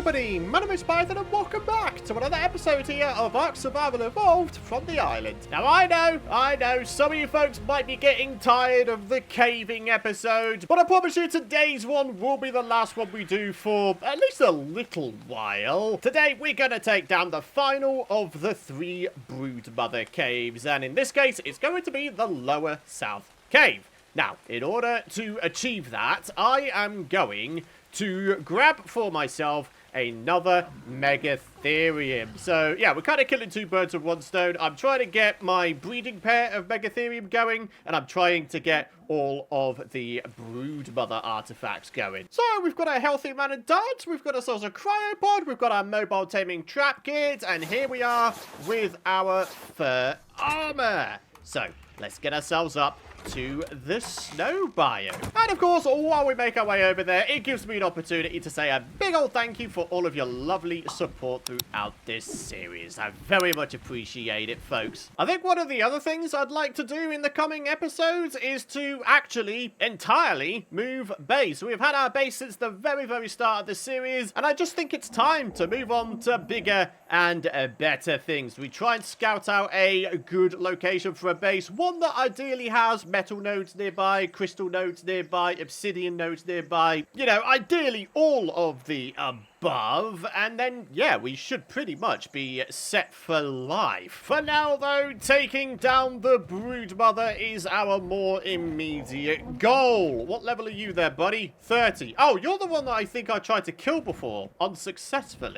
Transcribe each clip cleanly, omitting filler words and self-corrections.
everybody, my name is Python and welcome back to another episode here of ARK Survival Evolved from the island. Now I know, some of you folks might be getting tired of the caving episode, but I promise you today's one will be the last one we do for at least a little while. Today we're going to take down the final of the 3 Broodmother caves, and in this case it's going to be the lower south cave. Now, in order to achieve that, I am going to grab for myself another Megatherium. So, yeah, we're kind of killing 2 birds with 1 stone. I'm trying to get my breeding pair of Megatherium going, and I'm trying to get all of the Broodmother artifacts going. So, we've got a healthy amount of duds, we've got ourselves a cryopod, we've got our mobile taming trap kit, and here we are with our fur armor. So, let's get ourselves up to the snow biome. And of course, while we make our way over there, it gives me an opportunity to say a big old thank you for all of your lovely support throughout this series. I very much appreciate it, folks. I think one of the other things I'd like to do in the coming episodes is to actually entirely move base. We've had our base since the very start of the series, and I just think it's time to move on to bigger and better things. We try and scout out a good location for a base, one that ideally has metal nodes nearby, crystal nodes nearby, obsidian nodes nearby. You know, ideally all of the above, and then, yeah, we should pretty much be set for life. For now, though, taking down the Broodmother is our more immediate goal. What level are you there, buddy? 30. Oh, you're the one that I think I tried to kill before, unsuccessful.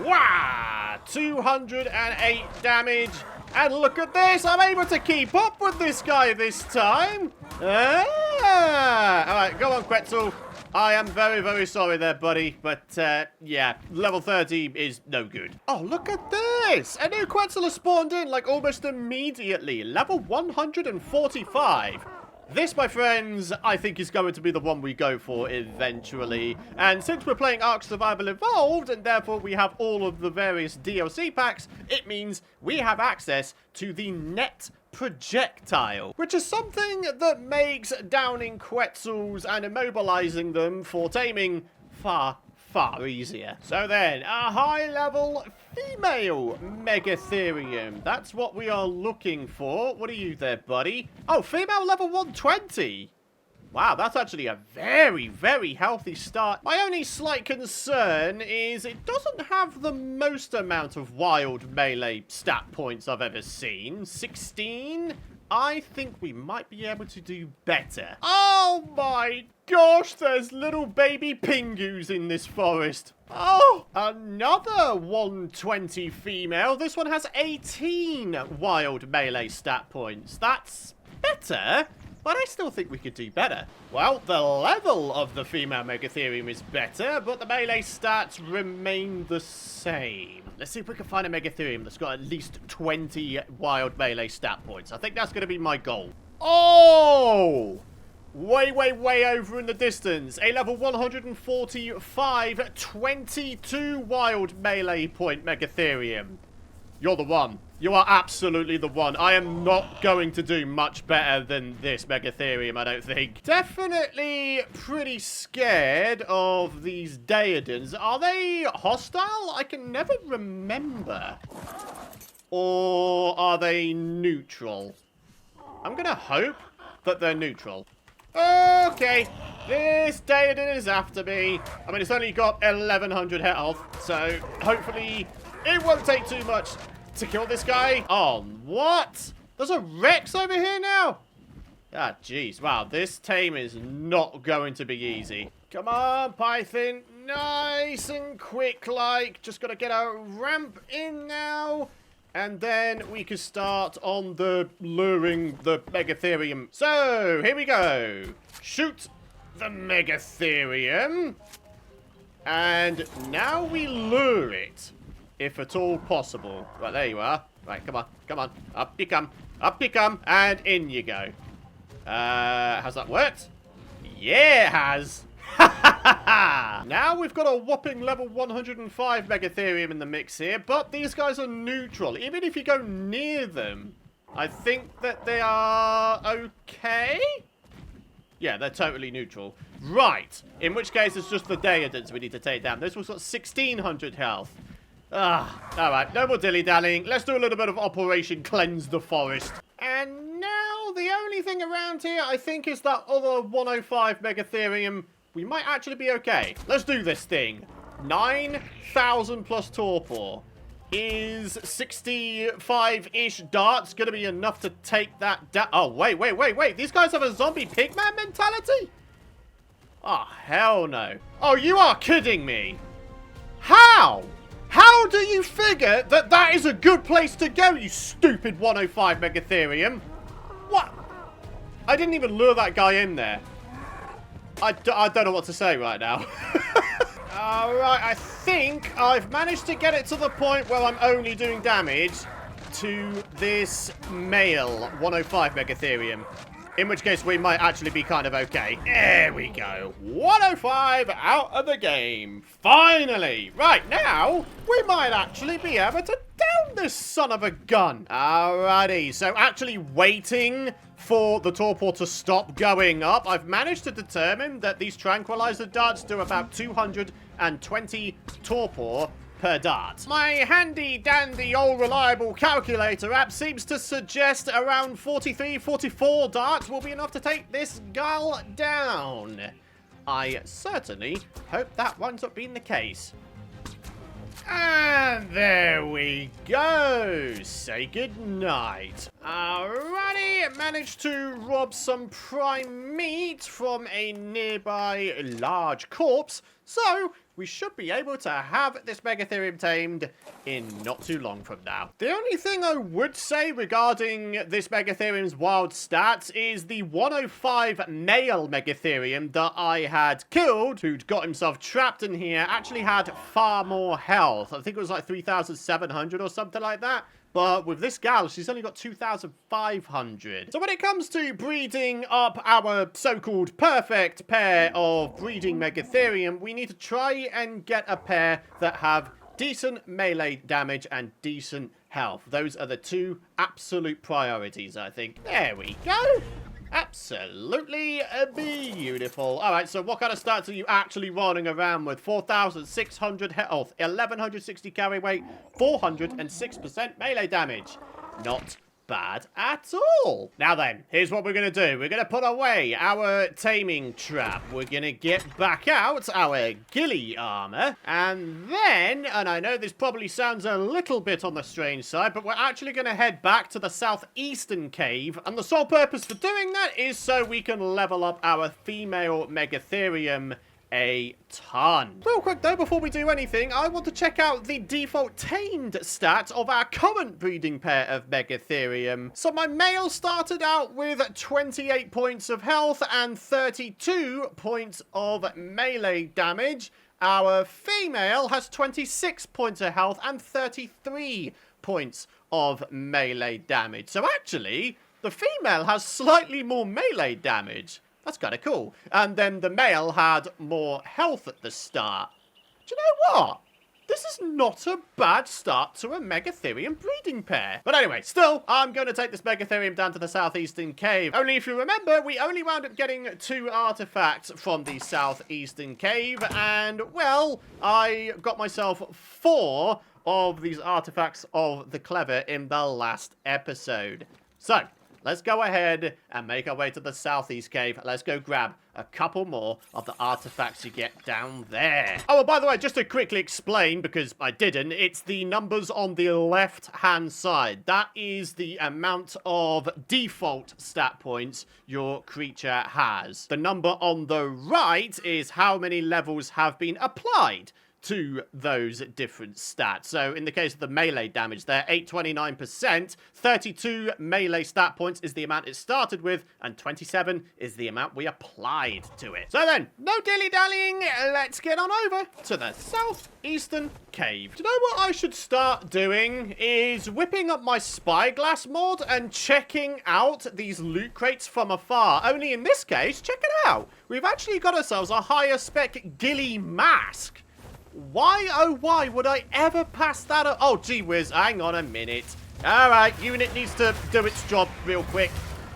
Wow! 208 damage. And look at this, I'm able to keep up with this guy this time. Alright, go on, Quetzal. I am very sorry there, buddy. But, yeah, level 30 is no good. Oh, look at this. A new Quetzal has spawned in, like, almost immediately. Level 145. This, my friends, I think is going to be the one we go for eventually. And since we're playing ARK Survival Evolved, and therefore we have all of the various DLC packs, it means we have access to the net projectile, which is something that makes downing Quetzals and immobilizing them for taming far easier. So then, a high-level female Megatherium. That's what we are looking for. What are you there, buddy? Oh, female level 120. Wow, that's actually a very healthy start. My only slight concern is it doesn't have the most amount of wild melee stat points I've ever seen. 16? I think we might be able to do better. Oh my gosh, there's little baby pingus in this forest. Oh, another 120 female. This one has 18 wild melee stat points. That's better, but I still think we could do better. Well, the level of the female Megatherium is better, but the melee stats remain the same. Let's see if we can find a Megatherium that's got at least 20 wild melee stat points. I think that's going to be my goal. Oh! Way over in the distance. A level 145, 22 wild melee point Megatherium. You're the one. You are absolutely the one. I am not going to do much better than this Megatherium, I don't think. Definitely pretty scared of these Daedons. Are they hostile? I can never remember. Or are they neutral? I'm gonna hope that they're neutral. Okay, this Daedon is after me. I mean, it's only got 1100 health, so hopefully it won't take too much to kill this guy. Oh, what? There's a Rex over here now? Ah, jeez. Wow, this tame is not going to be easy. Come on, Python. Nice and quick, like. Just gotta get a ramp in now. And then we can start on the luring the Megatherium. So, here we go. Shoot the Megatherium. And now we lure it, if at all possible. Right, there you are. Right, come on. Up you come. And in you go. Has that worked? Yeah, it has. Now we've got a whopping level 105 Megatherium in the mix here, but these guys are neutral. Even if you go near them, I think that they are okay. Yeah, they're totally neutral. Right. In which case, it's just the Deodons we need to take down. This one's got 1,600 health. Alright. No more dilly-dallying. Let's do a little bit of Operation Cleanse the Forest. And now, the only thing around here, I think, is that other 105 Megatherium. We might actually be okay. Let's do this thing. 9,000 plus torpor. Is 65-ish darts going to be enough to take that down? Oh, wait. These guys have a zombie pigman mentality? Oh, hell no. Oh, you are kidding me. How? How do you figure that that is a good place to go, you stupid 105 Megatherium? What? I didn't even lure that guy in there. I don't know what to say right now. Alright, I think I've managed to get it to the point where I'm only doing damage to this male 105 Megatherium. In which case, we might actually be kind of okay. There we go. 105 out of the game. Finally. Right, now, we might actually be able to down this son of a gun. Alrighty, so actually waiting for the torpor to stop going up, I've managed to determine that these tranquilizer darts do about 220 torpor per dart. My handy dandy old reliable calculator app seems to suggest around 43, 44 darts will be enough to take this gull down. I certainly hope that winds up being the case. And there we go. Say goodnight. Alrighty, managed to rob some prime meat from a nearby large corpse. So, we should be able to have this Megatherium tamed in not too long from now. The only thing I would say regarding this Megatherium's wild stats is the 105 male Megatherium that I had killed, who'd got himself trapped in here, actually had far more health. I think it was like 3,700 or something like that. But with this gal, she's only got 2,500. So when it comes to breeding up our so-called perfect pair of breeding Megatherium, we need to try and get a pair that have decent melee damage and decent health. Those are the two absolute priorities, I think. There we go. Absolutely beautiful. All right, so what kind of stats are you actually running around with? 4,600 health, 1,160 carry weight, 406% melee damage. Not bad at all. Now then, here's what we're going to do. We're going to put away our taming trap. We're going to get back out our ghillie armor. And then, and I know this probably sounds a little bit on the strange side, but we're actually going to head back to the Southeastern cave. And the sole purpose for doing that is so we can level up our female Megatherium a ton. Real quick though, before we do anything, I want to check out the default tamed stats of our current breeding pair of Megatherium. So my male started out with 28 points of health and 32 points of melee damage. Our female has 26 points of health and 33 points of melee damage. So actually, the female has slightly more melee damage. That's kind of cool. And then the male had more health at the start. Do you know what? This is not a bad start to a Megatherium breeding pair. But anyway, still, I'm going to take this Megatherium down to the Southeastern cave. Only if you remember, we only wound up getting 2 artifacts from the Southeastern cave. And, well, I got myself 4 of these artifacts of the clever in the last episode. So, let's go ahead and make our way to the Southeast cave. Let's go grab a couple more of the artifacts you get down there. Oh, and by the way, just to quickly explain, because I didn't, it's the numbers on the left-hand side. That is the amount of default stat points your creature has. The number on the right is how many levels have been applied to those different stats. So in the case of the melee damage there, 829%, 32 melee stat points is the amount it started with, and 27 is the amount we applied to it. So then, no dilly-dallying, let's get on over to the Southeastern cave. Do you know what I should start doing? Is whipping up my Spyglass mod and checking out these loot crates from afar. Only in this case, check it out. We've actually got ourselves a higher spec ghillie mask. Why, oh why, would I ever pass that up? Oh, gee whiz, hang on a minute. Alright, unit needs to do its job real quick.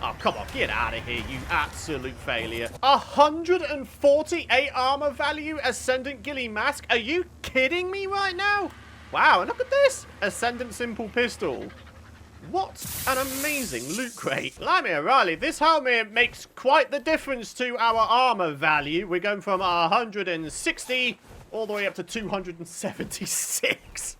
Oh, come on, get out of here, you absolute failure. 148 armor value, Ascendant Ghillie Mask. Are you kidding me right now? Wow, and look at this. Ascendant Simple Pistol. What an amazing loot crate. Blimey O'Reilly, this helmet makes quite the difference to our armor value. We're going from 160 all the way up to 276.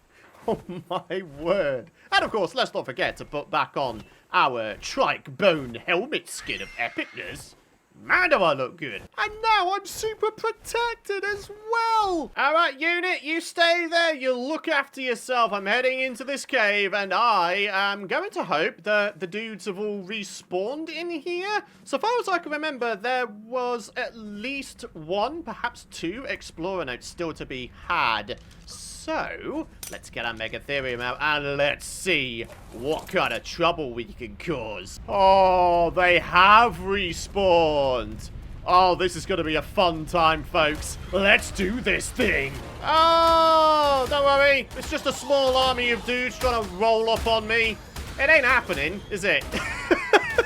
Oh my word. And of course, let's not forget to put back on our trike bone helmet skin of epicness. Man, do I look good. And now I'm super protected as well. All right, unit, you stay there. You look after yourself. I'm heading into this cave, and I am going to hope that the dudes have all respawned in here. So far as I can remember, there was at least one, perhaps two explorer notes still to be had. So, let's get our Megatherium out and let's see what kind of trouble we can cause. Oh, they have respawned. Oh, this is going to be a fun time, folks. Let's do this thing. Oh, don't worry. It's just a small army of dudes trying to roll up on me. It ain't happening, is it?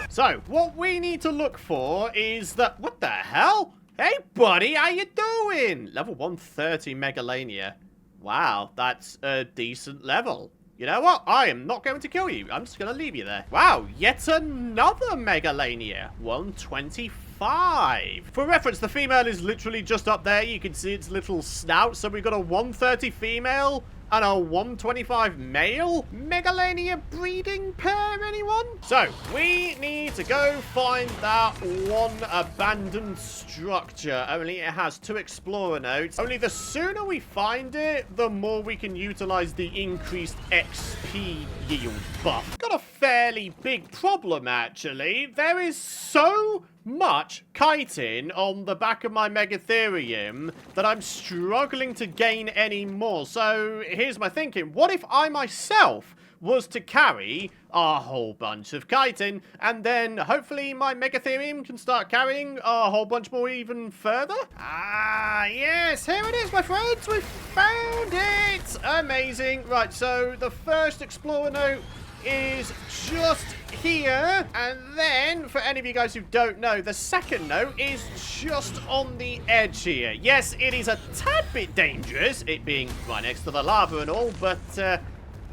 So, what we need to look for is that... What the hell? Hey, buddy, how you doing? Level 130 Megalania. Wow, that's a decent level. You know what? I am not going to kill you. I'm just going to leave you there. Wow, yet another Megalania. 125. For reference, the female is literally just up there. You can see its little snout. So we've got a 130 female and a 125 male. Megalania breeding pair, anyone? So, we need to go find that one abandoned structure. Only it has 2 explorer nodes. Only the sooner we find it, the more we can utilize the increased XP yield buff. Got a fairly big problem, actually. There is so much chitin on the back of my Megatherium that I'm struggling to gain any more. So here's my thinking. What if I myself was to carry a whole bunch of chitin, and then hopefully my Megatherium can start carrying a whole bunch more even further? Ah, yes, here it is, my friends. We found it. Amazing. Right, so the first explorer note is just here, and then for any of you guys who don't know, the second note is just on the edge here. Yes, it is a tad bit dangerous, it being right next to the lava and all, but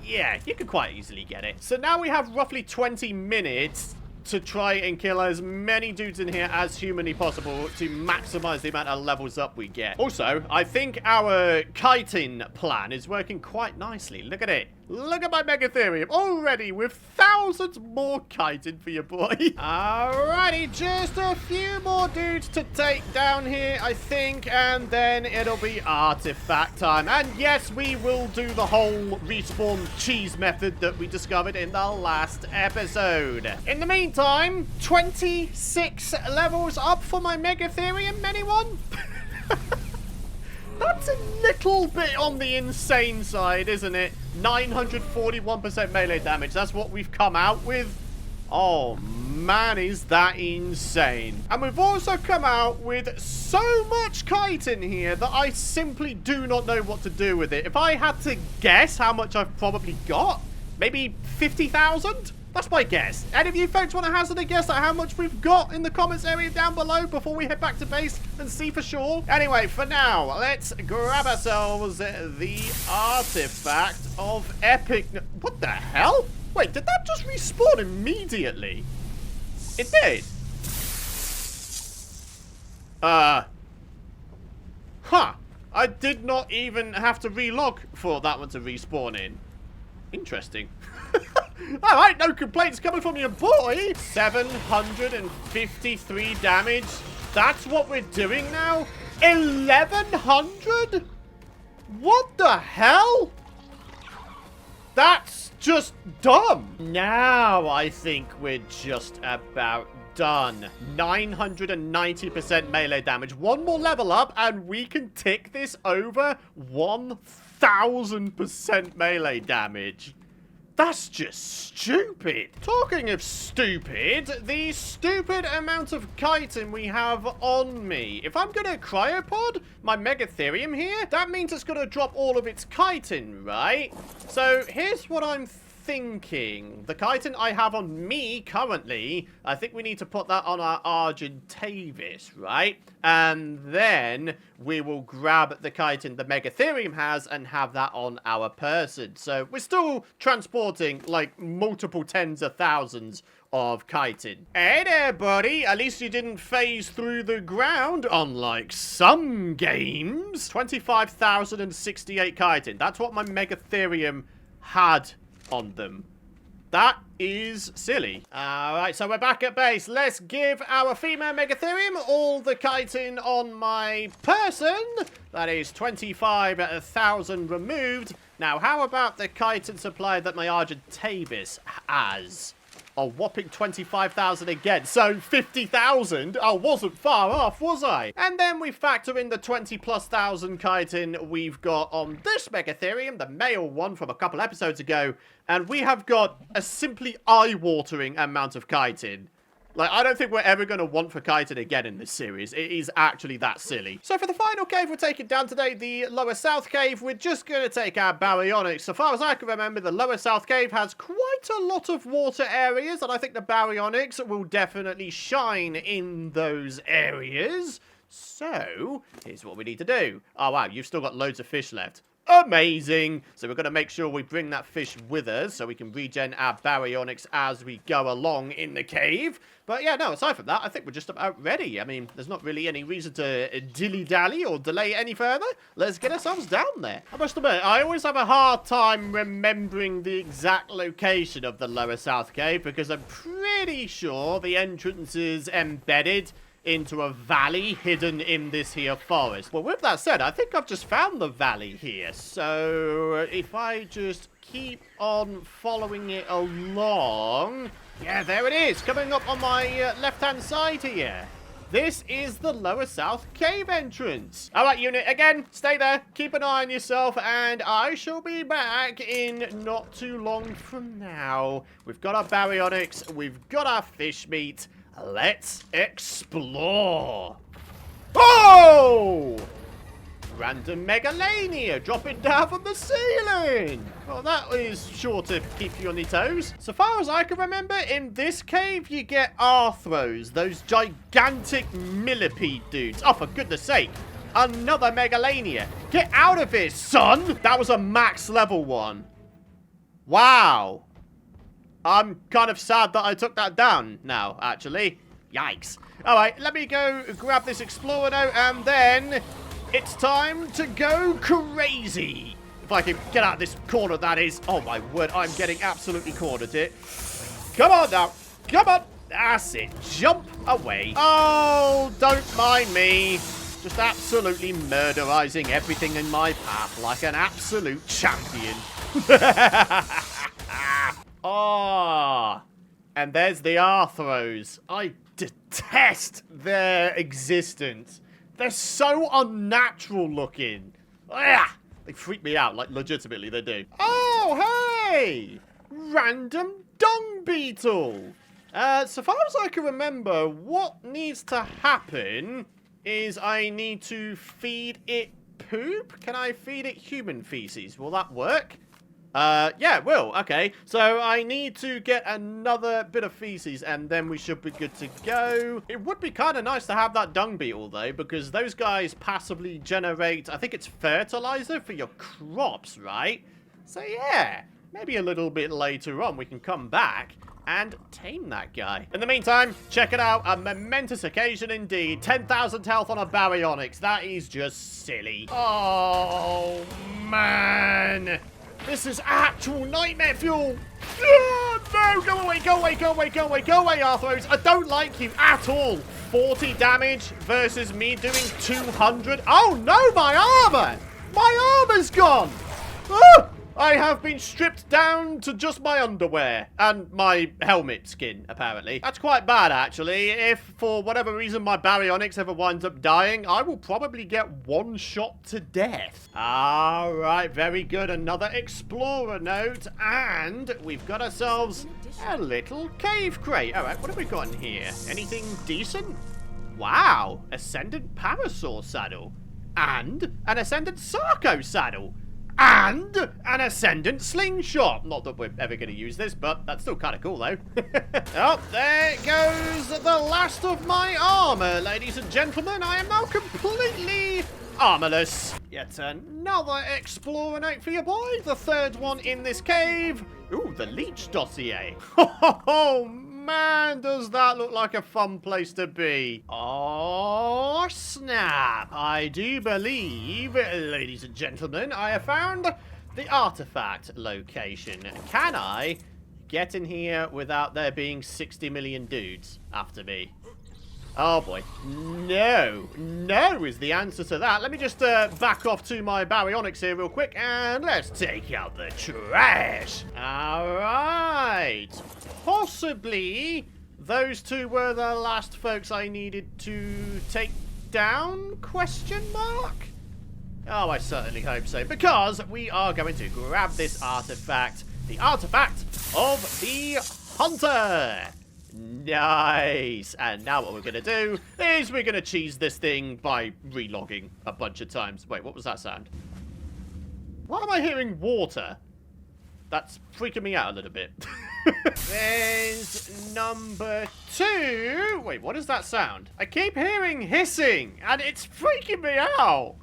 yeah, you can quite easily get it. So now we have roughly 20 minutes to try and kill as many dudes in here as humanly possible to maximize the amount of levels up we get. Also, I think our chitin plan is working quite nicely. Look at it. Look at my Megatherium already with thousands more chitin for your boy. Alrighty, just a few more dudes to take down here, I think, and then it'll be artifact time. And yes, we will do the whole respawn cheese method that we discovered in the last episode. In the meantime, 26 levels up for my Megatherium, anyone? That's a little bit on the insane side, isn't it? 941% melee damage. That's what we've come out with. Oh, man, is that insane. And we've also come out with so much chitin here that I simply do not know what to do with it. If I had to guess how much I've probably got, maybe 50,000? That's my guess. Any of you folks want to hazard a guess at how much we've got in the comments area down below before we head back to base and see for sure? Anyway, for now, let's grab ourselves the artifact of epic... What the hell? Wait, did that just respawn immediately? It did. Huh. I did not even have to relog for that one to respawn in. Interesting. Alright, no complaints coming from your boy. 753 damage. That's what we're doing now? 1,100? What the hell? That's just dumb. Now I think we're just about done. 990% melee damage. One more level up and we can tick this over 1,000% melee damage. That's just stupid. Talking of stupid, the stupid amount of chitin we have on me. If I'm going to cryopod my Megatherium here, that means it's going to drop all of its chitin, right? So here's what I'm thinking the chitin I have on me currently, I think we need to put that on our Argentavis, right? And then we will grab the chitin the Megatherium has and have that on our person. So we're still transporting like multiple tens of thousands of chitin. Hey there, buddy. At least you didn't phase through the ground, unlike some games. 25,068 chitin. That's what my Megatherium had on them. That is silly. Alright, so we're back at base. Let's give our female Megatherium all the chitin on my person. That is 25,000 removed. Now, how about the chitin supply that my Argentavis has? A whopping 25,000 again. So 50,000. I wasn't far off, was I? And then we factor in the 20,000+ chitin we've got on this Megatherium, the male one from a couple episodes ago. And we have got a simply eye-watering amount of chitin. Like, I don't think we're ever going to want for chitin again in this series. It is actually that silly. So for the final cave we're taking down today, the Lower South Cave, we're just going to take our Baryonyx. So far as I can remember, the Lower South Cave has quite a lot of water areas, and I think the Baryonyx will definitely shine in those areas. So, here's what we need to do. Oh, wow, you've still got loads of fish left. Amazing. So we're going to make sure we bring that fish with us so we can regen our Baryonyx as we go along in the cave. But yeah, no, aside from that, I think we're just about ready. I mean, there's not really any reason to dilly-dally or delay any further. Let's get ourselves down there. I must admit, I always have a hard time remembering the exact location of the Lower South Cave because I'm pretty sure the entrance is embedded into a valley hidden in this here forest. Well, with that said, I think I've just found the valley here. So if I just keep on following it along. Yeah, there it is, coming up on my left-hand side here. This is the Lower South Cave entrance. All right, unit, again, stay there. Keep an eye on yourself, and I shall be back in not too long from now. We've got our Baryonyx, we've got our fish meat. Let's explore. Oh! Random Megalania dropping down from the ceiling. Well, that is sure to keep you on your toes. So far as I can remember, in this cave, you get Arthros, those gigantic millipede dudes. Oh, for goodness sake. Another Megalania. Get out of here, son. That was a max level one. Wow. I'm kind of sad that I took that down now, actually. Yikes. All right, let me go grab this Explorer note, and then it's time to go crazy. If I can get out of this corner, that is. Oh, my word, I'm getting absolutely cornered here. Come on now. Come on. That's it. Jump away. Oh, don't mind me. Just absolutely murderizing everything in my path like an absolute champion. Oh, and there's the Arthros. I detest their existence. They're so unnatural looking. Ugh, they freak me out, like legitimately they do. Oh, hey! Random dung beetle. So far as I can remember, what needs to happen is I need to feed it poop. Can I feed it human feces? Will that work? Yeah, it will. Okay, so I need to get another bit of feces, and then we should be good to go. It would be kind of nice to have that dung beetle, though, because those guys passively generate, I think it's fertilizer for your crops, right? So, yeah, maybe a little bit later on we can come back and tame that guy. In the meantime, check it out. A momentous occasion indeed. 10,000 health on a Baryonyx. That is just silly. Oh, man. This is actual nightmare fuel. Oh, no, go away, go away, go away, go away, go away, Arthros. I don't like you at all. 40 damage versus me doing 200. Oh, no, my armor. My armor's gone. Oh, I have been stripped down to just my underwear and my helmet skin, apparently. That's quite bad, actually. If, for whatever reason, my Baryonyx ever winds up dying, I will probably get one shot to death. All right, very good. Another Explorer note, and we've got ourselves a little cave crate. All right, what have we got in here? Anything decent? Wow, Ascendant Parasaur saddle and an Ascendant Sarco saddle. and an Ascendant Slingshot. Not that we're ever going to use this, but that's still kind of cool, though. Oh, there goes the last of my armor, ladies and gentlemen. I am now completely armorless. Yet another explorer note for you, boy. The third one in this cave. Ooh, the Leech dossier. Oh, man, does that look like a fun place to be. Oh, snap. I do believe, ladies and gentlemen, I have found the artifact location. Can I get in here without there being 60 million dudes after me? Oh boy. No. No is the answer to that. Let me just back off to my Baryonyx here real quick, and let's take out the trash. Alright. Possibly those two were the last folks I needed to take down? Question mark? Oh, I certainly hope so, because we are going to grab this artifact. The artifact of the Hunter. Nice. And now what we're going to do is we're going to cheese this thing by relogging a bunch of times. Wait, what was that sound? Why am I hearing water? That's freaking me out a little bit. There's number 2. Wait, what is that sound? I keep hearing hissing, and it's freaking me out.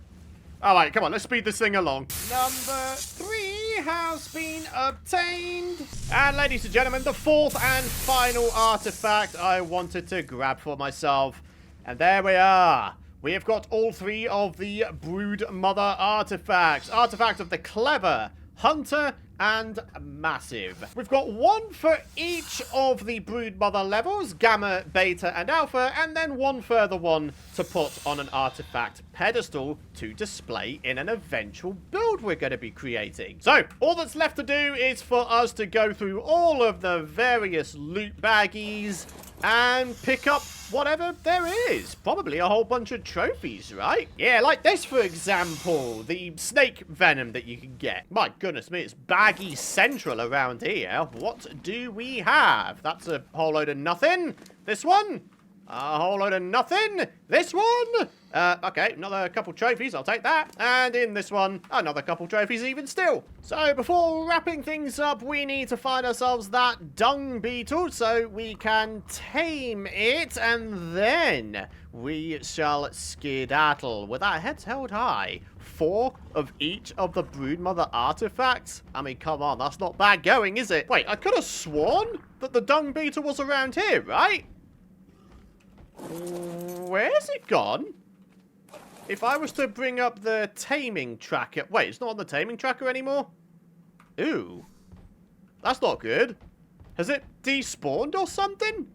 All right, come on, let's speed this thing along. Number 3 has been obtained. And ladies and gentlemen, the fourth and final artifact I wanted to grab for myself. And there we are. We have got all 3 of the Broodmother artifacts. Artifact of the Clever, Hunter, and Massive. We've got 1 for each of the Broodmother levels, Gamma, Beta, and Alpha, and then 1 further one to put on an artifact pedestal to display in an eventual build we're going to be creating. So, all that's left to do is for us to go through all of the various loot baggies and pick up whatever there is. Probably a whole bunch of trophies, right? Yeah, like this, for example. The snake venom that you can get. My goodness me, it's baggy central around here. What do we have? That's a whole load of nothing. This one? A whole load of nothing. This one? Okay, another couple trophies. I'll take that. And in this one, another couple trophies even still. So before wrapping things up, we need to find ourselves that dung beetle so we can tame it. And then we shall skedaddle with our heads held high. 4 of each of the Broodmother artifacts? I mean, come on, that's not bad going, is it? Wait, I could have sworn that the dung beetle was around here, right? Where's it gone? If I was to bring up the Taming Tracker... Wait, it's not on the Taming Tracker anymore? Ooh. That's not good. Has it despawned or something?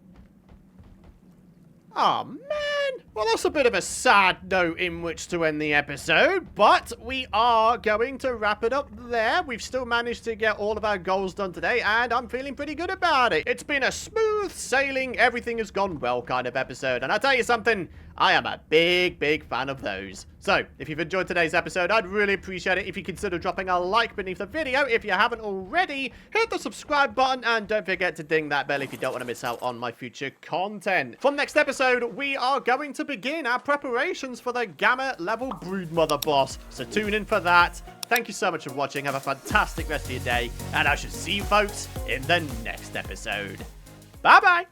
Oh, man. Well, that's a bit of a sad note in which to end the episode, but we are going to wrap it up there. We've still managed to get all of our goals done today, and I'm feeling pretty good about it. It's been a smooth sailing, everything has gone well kind of episode, and I'll tell you something, I am a big, big fan of those. So, if you've enjoyed today's episode, I'd really appreciate it if you consider dropping a like beneath the video. If you haven't already, hit the subscribe button and don't forget to ding that bell if you don't want to miss out on my future content. From next episode, we are going to begin our preparations for the Gamma level Broodmother boss. So tune in for that. Thank you so much for watching. Have a fantastic rest of your day, and I shall see you folks in the next episode. Bye-bye.